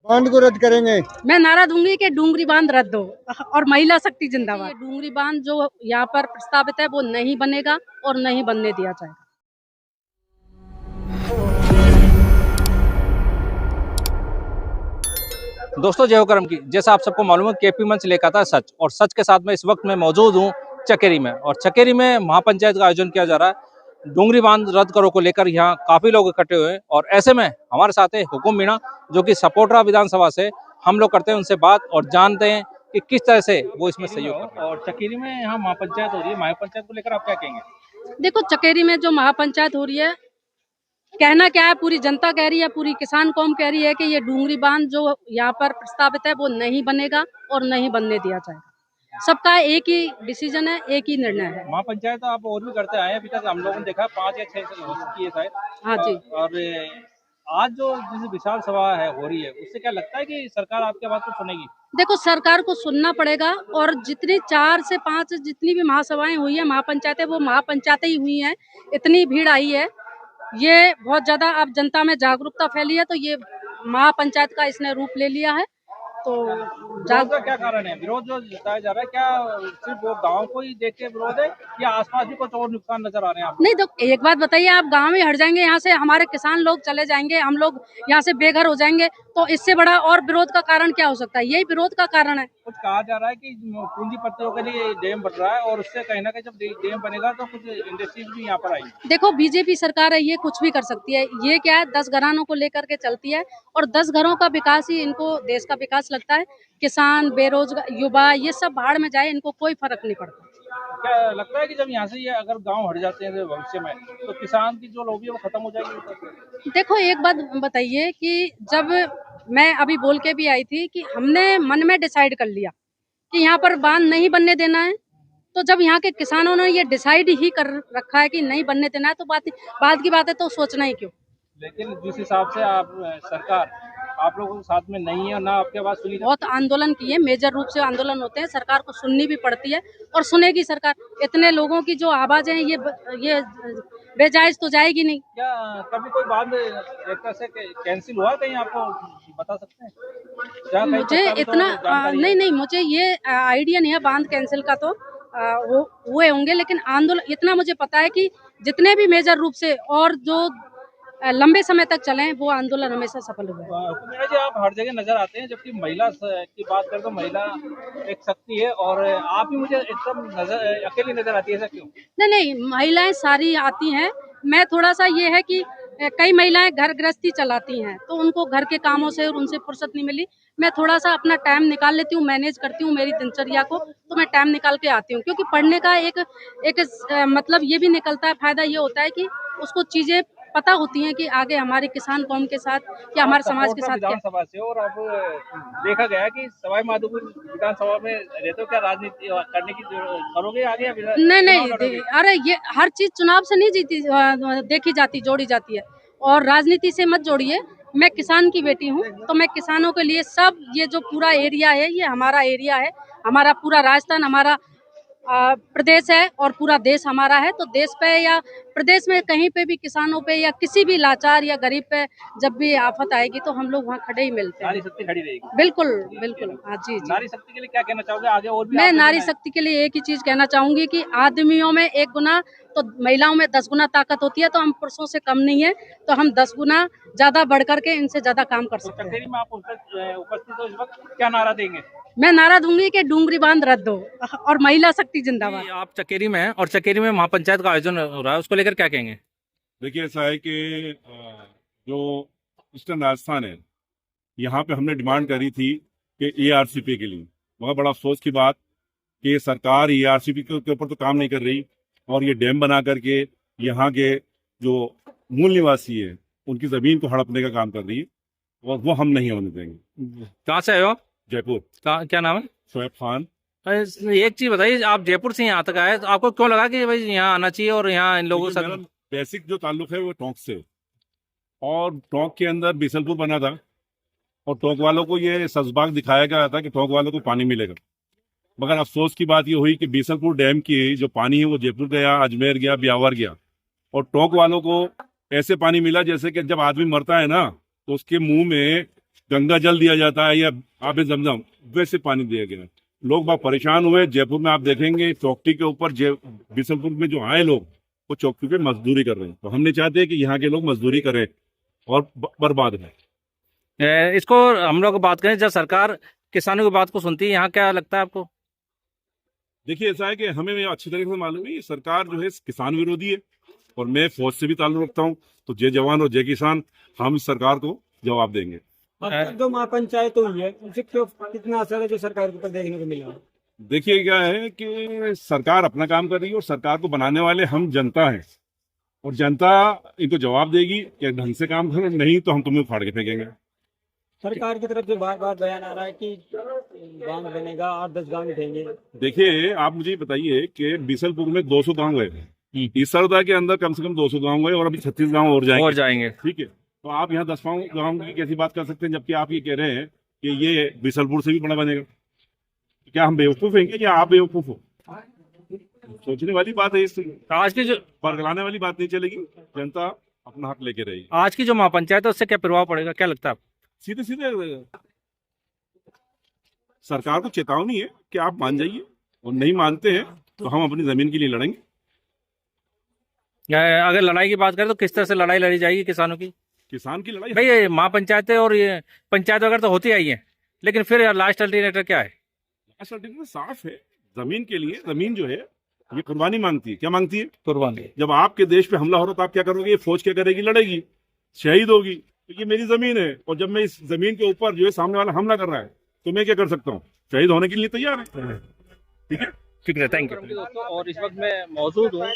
बांध को रद्द करेंगे। मैं नारा दूंगी कि डूंगरी बांध रद्द हो और महिला शक्ति जिंदाबाद। ये डूंगरी बांध जो यहाँ पर प्रस्तावित है वो नहीं बनेगा और नहीं बनने दिया जाएगा। दोस्तों जय हो करम की। जैसा आप सबको मालूम है केपी मंच लेकर आता है सच, और सच के साथ में इस वक्त मैं मौजूद हूँ चकेरी में, और चकेरी में महापंचायत का आयोजन किया जा रहा है। डूंगरी बांध रद्द करो को लेकर यहाँ काफी लोग इकट्ठे हुए हैं, और ऐसे में हमारे साथ है हुकुम मीणा, जो कि सपोटरा विधानसभा से। हम लोग करते हैं उनसे बात और जानते हैं कि किस तरह से वो इसमें सहयोग कर रहे हैं। और चकेरी में यहाँ महापंचायत हो रही है, महापंचायत को लेकर आप क्या कहेंगे? देखो, चकेरी में जो महापंचायत हो रही है, कहना क्या है, पूरी जनता कह रही है, पूरी किसान कौम कह रही है कि ये डूंगरी बांध जो यहाँ पर प्रस्तावित है वो नहीं बनेगा और नहीं बनने दिया जाएगा। सबका एक ही डिसीजन है, एक ही निर्णय है। महापंचायत आप और भी करते आए हैं, अभी तक हम लोगों ने देखा 5 या 6 हो चुकी है शायद। हाँ जी। और आज जो जैसे विशाल सभा है हो रही है, उससे क्या लगता है कि सरकार आपके बात को सुनेगी? देखो, सरकार को सुनना पड़ेगा, और जितनी 4 से 5 जितनी भी महासभाएं हुई है, महापंचायतें, वो महापंचायतें ही हुई हैं। इतनी भीड़ आई है, ये बहुत ज्यादा अब जनता में जागरूकता फैली है, तो ये महापंचायत का इसने रूप ले लिया है। तो विरोध का क्या कारण है? विरोध जो जताया जा रहा है, क्या सिर्फ वो गांव को ही देख के विरोध है या आसपास भी कुछ और नुकसान नजर आ रहे हैं आपको? नहीं, तो एक बात बताइए, आप गांव में हट जाएंगे, यहाँ से हमारे किसान लोग चले जाएंगे, हम लोग यहाँ से बेघर हो जाएंगे, तो इससे बड़ा और विरोध का कारण क्या हो सकता है? यही विरोध का कारण है। कुछ कहा जा रहा है कि पूंजीपतियों के लिए डैम बन रहा है, और उससे कहीं ना कहीं जब डैम बनेगा तो कुछ इंडस्ट्रीज भी यहाँ पर आएगी। देखो, बीजेपी सरकार है, ये कुछ भी कर सकती है। ये क्या है, 10 घरानों को लेकर के चलती है, और 10 घरों का विकास ही इनको देश का विकास लगता है। किसान, बेरोजगार, युवा, ये सब भाड़ में जाए, इनको कोई फर्क नहीं पड़ता। क्या लगता है कि जब यहाँ से ये अगर गांव हट जाते हैं भविष्य में, तो किसान की जो लॉबी है वो खत्म हो जाएगी? देखो, एक बात बताइए कि जब मैं अभी बोल के भी आई थी कि हमने मन में डिसाइड कर लिया कि यहाँ पर बांध नहीं बनने देना है, तो जब यहाँ के किसानों ने ये डिसाइड ही कर रखा है कि नहीं बनने देना है, तो बात की बात है, तो सोचना ही क्यों। लेकिन जिस हिसाब से आप सरकार आप लोगों के साथ में नहीं है और ना आपके बात सुनी। बहुत आंदोलन किए, मेजर रूप से आंदोलन होते हैं, सरकार को सुननी भी पड़ती है और सुनेगी सरकार। इतने लोगों की जो आवाज है, ये बेजायज तो जाएगी नहीं। क्या कभी कोई बात एक तरह से कैंसिल हुआ कहीं, आपको बता सकते हैं? क्या कहीं मुझे प्रस्तावित इतना हो, जानकारी है? नहीं, मुझे ये आइडिया नहीं है बांध कैंसिल का, तो वो हुए होंगे, लेकिन आंदोलन इतना मुझे पता है कि जितने भी मेजर रूप से और जो लंबे समय तक चले, वो आंदोलन हमेशा सफल हुआ है। हुकुम जी, आप हर जगह नजर आते हैं, जबकि महिला की बात करें तो महिला एक शक्ति है, और आप ही मुझे एकदम नजर अकेली नजर आती है, ऐसा क्यों? नहीं, महिलाएं सारी आती हैं। मैं थोड़ा सा ये है कि कई महिलाएं घर गृहस्थी चलाती हैं, तो उनको घर के कामों से और उनसे फुर्सत नहीं मिली। मैं थोड़ा सा अपना टाइम निकाल लेती हूँ, मैनेज करती हूँ मेरी दिनचर्या को, तो मैं टाइम निकाल के आती हूँ, क्योंकि पढ़ने का एक मतलब ये भी निकलता है, फायदा ये होता है कि उसको चीजें पता होती हैं कि आगे हमारे किसान कौम के साथ या हमारे समाज के साथ क्या। विधानसभा से, और अब देखा गया कि सवाई माधोपुर विधानसभा में रहते हो, क्या राजनीति करने की करोगे आगे या नहीं, अरे ये हर चीज चुनाव से नहीं जीती देखी जाती, जोड़ी जाती है, और राजनीति से मत जोड़िए। मैं किसान की बेटी हूँ, तो मैं किसानों के लिए सब, ये जो पूरा एरिया है, ये हमारा एरिया है, हमारा पूरा राजस्थान हमारा प्रदेश है, और पूरा देश हमारा है। तो देश पे या प्रदेश में कहीं पे भी किसानों पे या किसी भी लाचार या गरीब पे जब भी आफत आएगी, तो हम लोग वहाँ खड़े ही मिलते हैं। नारी शक्ति खड़ी रहेगी। बिल्कुल बिल्कुल, हाँ जी। नारी शक्ति के लिए क्या कहना चाहोगे आगे? और भी मैं नारी शक्ति के लिए एक ही चीज कहना चाहूंगी कि आदमियों में 1 गुना तो महिलाओं में 10 गुना ताकत होती है, तो हम पुरुषों से कम नहीं है, तो हम 10 गुना ज्यादा बढ़ करके इनसे ज्यादा काम कर सकते हैं। चकेरी में आप उपस्थित हो, इस वक्त क्या नारा देंगे? मैं नारा दूंगी कि डूंगरी बांध रद्द हो और महिला शक्ति जिंदाबाद। आप चकेरी में हैं, और चकेरी में महापंचायत का आयोजन हो रहा है, उसको लेकर क्या कहेंगे? देखिए, ऐसा है कि जो ईस्टर्न राजस्थान है, यहाँ पे हमने डिमांड करी थी कि ERCP के लिए। बहुत बड़ा अफसोस की बात कि सरकार ERCP के ऊपर तो काम नहीं कर रही, और ये डैम बना करके यहाँ के जो मूल निवासी है उनकी जमीन को हड़पने का काम कर रही है, और वो हम नहीं होने देंगे। कहाँ से आए हो आप? जयपुर। क्या नाम है? शोएब खान। एक चीज बताइए, आप जयपुर से यहाँ तक आए, तो आपको क्यों लगा कि भाई यहाँ आना चाहिए और यहाँ इन लोगों के मेरा साथ? बेसिक जो ताल्लुक है वो टोंक से, और टोंक के अंदर बीसलपुर बना था, और टोंक वालों को ये सजबाग दिखाया गया था कि टोंक वालों को पानी मिलेगा। मगर अफसोस की बात ये हुई कि बीसलपुर डैम की जो पानी है वो जयपुर गया, अजमेर गया, ब्यावर गया, और टोंक वालों को ऐसे पानी मिला जैसे कि जब आदमी मरता है ना, तो उसके मुंह में गंगा जल दिया जाता है या आबे जमजम, वैसे पानी दिया गया। लोग बहुत परेशान हुए। जयपुर में आप देखेंगे चौकटी के ऊपर बिशनपुर में जो आए लोग, वो चौकटी पे मजदूरी कर रहे हैं। तो हम नहीं चाहते कि यहाँ के लोग मजदूरी करें और बर्बाद है। इसको हम लोग बात करें, जब सरकार किसानों की बात को सुनती है, यहाँ क्या लगता है आपको? देखिए, ऐसा है कि हमें अच्छी तरीके से मालूम है ये सरकार जो है किसान विरोधी है, और मैं फौज से भी ताल्लुक रखता हूँ। तो जय जवान और जय किसान, हम इस सरकार को जवाब देंगे। जो महापंचायत हुई है उनसे क्यों कितना असर है जो सरकार के ऊपर देखने को मिला? देखिए, क्या है कि सरकार अपना काम कर रही है और सरकार को बनाने वाले हम जनता हैं, और जनता इनको जवाब देगी कि ढंग से काम करें, नहीं तो हम तुम्हें उखाड़ के फेंकेंगे। सरकार की तरफ से बार बार बयान आ रहा है कि गांव बनेगा, 8-10 गांव उठेंगे। देखिए, आप मुझे बताइए कि बीसलपुर में 200 गांव गए, ईसरदा के अंदर कम से कम 200 गांव गए, और अभी 36 गांव और जाएंगे। ठीक है, तो आप यहाँ 10 गांव की कैसी बात कर सकते हैं, जबकि आप ये कह रहे हैं कि ये बीसलपुर से भी बड़ा बनेगा? क्या हम बेवकूफ हैं या आप बेवकूफ हो? सोचने वाली बात है। इससे आज की जो बरगलाने वाली बात नहीं चलेगी। जनता अपना हक लेके रहेगी। आज की जो महापंचायत है उससे क्या प्रभाव पड़ेगा, क्या लगता है आपको? सीधे सीधे सरकार को चेतावनी है कि आप मान जाइए, और नहीं मानते हैं तो हम अपनी जमीन के लिए लड़ेंगे। अगर लड़ाई की बात करें तो किस तरह से लड़ाई लड़ी जाएगी किसानों की? किसान की लड़ाई भाई, ये महापंचायतें और ये पंचायत वगैरह तो होती आई है, लेकिन फिर लास्ट अल्टरनेटिव क्या है? साफ है, जमीन के लिए। जमीन जो है ये कुर्बानी मांगती है। क्या मांगती है? कुर्बानी। जब आपके देश पे हमला हो रहा तो आप क्या करोगे? ये फौज क्या करेगी? लड़ेगी, शहीद होगी। तो ये मेरी जमीन है, और जब मैं इस जमीन के ऊपर जो है सामने वाला हमला कर रहा है, तो मैं क्या कर सकता हूँ? शहीद होने के लिए तैयार है। ठीक है, ठीक है, थैंक यू दोस्तों। और इस वक्त मैं मौजूद हूँ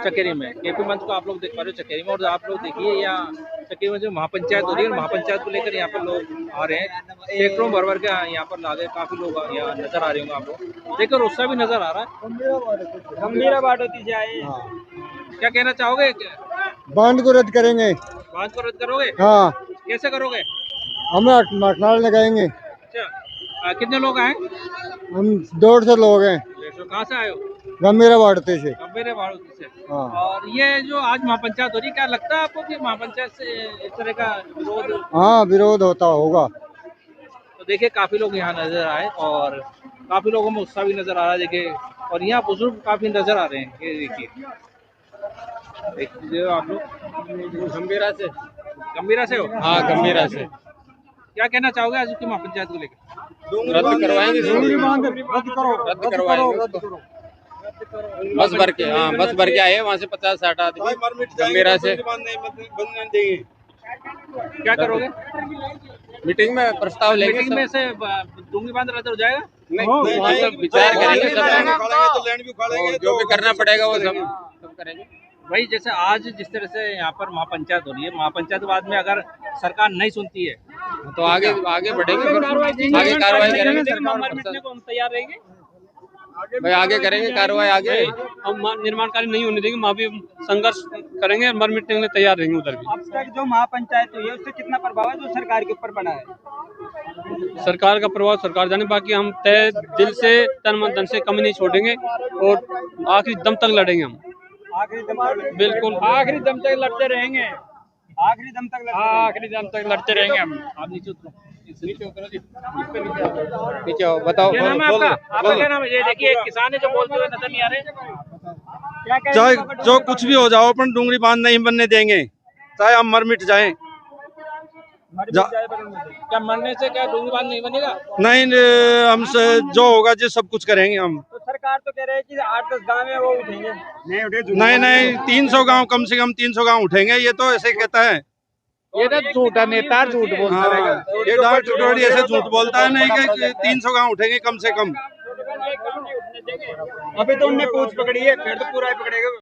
चकेरी में, केपी मंच को आप लोग देख पा रहे हो चकेरी में। और आप लोग देखिए, यहाँ चकेरी में जो महापंचायत हो रही है, महापंचायत को लेकर यहाँ पर लोग आ रहे हैं, सैकड़ों भर के यहाँ पर लागे काफी लोग यहाँ नजर आ रहे होंगे आप लोग। देखो रुस्सा भी नजर आ रहा है। गंभीर बात होती जाए। क्या कहना चाहोगे? बांध को रद्द करेंगे। बात को रद्द करोगे? हाँ। कैसे करोगे? हम मटनाल लगाएंगे। अच्छा, कितने लोग आए? हम 150 लोग हैं। कहाँ से आए हो? गंभीरा बाढ़ते से। गंभीरा बाढ़ते से। हाँ। और ये जो आज महापंचायत हो रही है, क्या लगता है आपको कि महापंचायत से इस तरह का विरोध? हाँ, विरोध होता होगा। तो देखिए, काफी लोग यहाँ नजर आए और काफी लोगों में उत्साह भी नजर आ रहा है। देखिए, और यहाँ बुजुर्ग काफी नजर आ रहे हैं। ये देखिए आप लोग गंभीरा से हो? हाँ, गंभीरा से। क्या कहना चाहोगे आज की महापंचायत को लेकर? रद्द करवाएंगे, रद्द करवाएंगे। बस भर के, हाँ, बस भर के आए वहाँ से 50-60 आदमी गंभीरा से। क्या करोगे? मीटिंग में प्रस्ताव लेंगे। मीटिंग में से डूंगी बांध रद्द हो जाएगा? नहीं, वहाँ सब विचार करेंगे, सब जो भी करना पड़ेगा वो सब करेंगे। वही, जैसे आज जिस तरह से यहाँ पर महापंचायत हो रही है, महापंचायत बाद में अगर सरकार नहीं सुनती है तो आगे बढ़ेंगे, आगे कार्रवाई करेंगे। हम तैयार रहेंगे भाई, आगे करेंगे कार्रवाई। आगे हम निर्माण कार्य नहीं होने देंगे, वहाँ भी संघर्ष करेंगे, मर मिटने के लिए तैयार रहेंगे उधर भी। अब तक जो महापंचायत हुई है उससे कितना प्रभाव है जो सरकार के ऊपर पड़ा है? सरकार का प्रभाव सरकार जाने, बाकी हम तय दिल से तन मन धन से कमी नहीं छोड़ेंगे और आखिरी दम तक लड़ेंगे। हम आखिरी दम तक, बिल्कुल आखिरी दम तक लड़ते रहेंगे। आखिरी दम तक लड़ते रहेंगे हम। आप नीचे उतरो, नीचे आओ, बताओ। क्या नाम है आपका? आपका क्या नाम है? ये देखिए, किसान है जो बोलते हुए नजर नहीं आ रहे। चाहे जो कुछ भी हो जाओ, अपन डूंगरी बांध नहीं बनने देंगे, चाहे हम मर मिट जाएं। क्या मरने से क्या डूंगी बांध नहीं बनेगा? नहीं, हमसे जो होगा जो सब कुछ करेंगे हम। तो सरकार तो कह रही है कि 8-10 गाँव है वो उठेंगे। नहीं, 300 गांव, कम से कम 300 गांव उठेंगे, ये तो ऐसे कहता है। ये तो झूठा नेता, झूठ बोलता रहेगा। ये डाल टुटोड़ी ऐसे झूठ बोलता है, नहीं कि 300 गांव उठेंगे कम से कम। अभी तो उनने पूछ पकड़ी है, फिर तो पूरा ही पकड़ेगा।